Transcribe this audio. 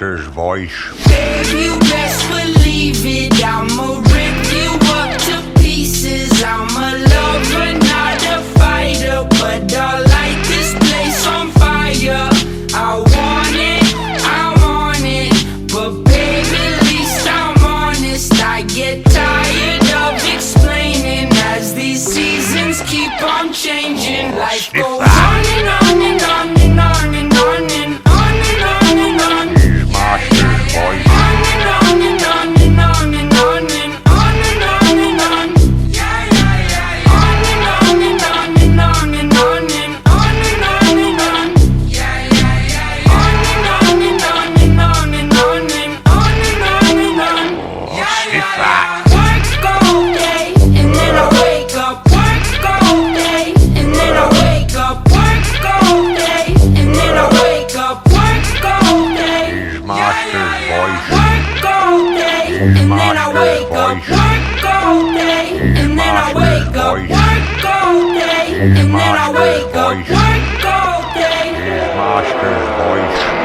master's voice. Baby, you best believe it. I'ma rip you up to pieces. I'm a lover, not a fighter, but I'll light this place on fire. I want it, I'm on it, but baby, at least I'm honest. I get tired of explaining as these seasons keep on changing. Life goes on and on and on and on and on and on and on and on. His master's voice. On and on and on and on and on and on and on and on. Yeah, yeah, yeah. On and on and on and on and on and on and on and on. Yeah, yeah, yeah. On and on and on and on and on and on and on and on. Yeah, yeah, yeah. Work all day and then I wake up. Work all day and then I wake up. Work all day and then I wake up. Work all day. His master's voice. Work all day and then I wake up. Work all day and then I wake up. Work all day and then I wake up. Work all day. His master's voice.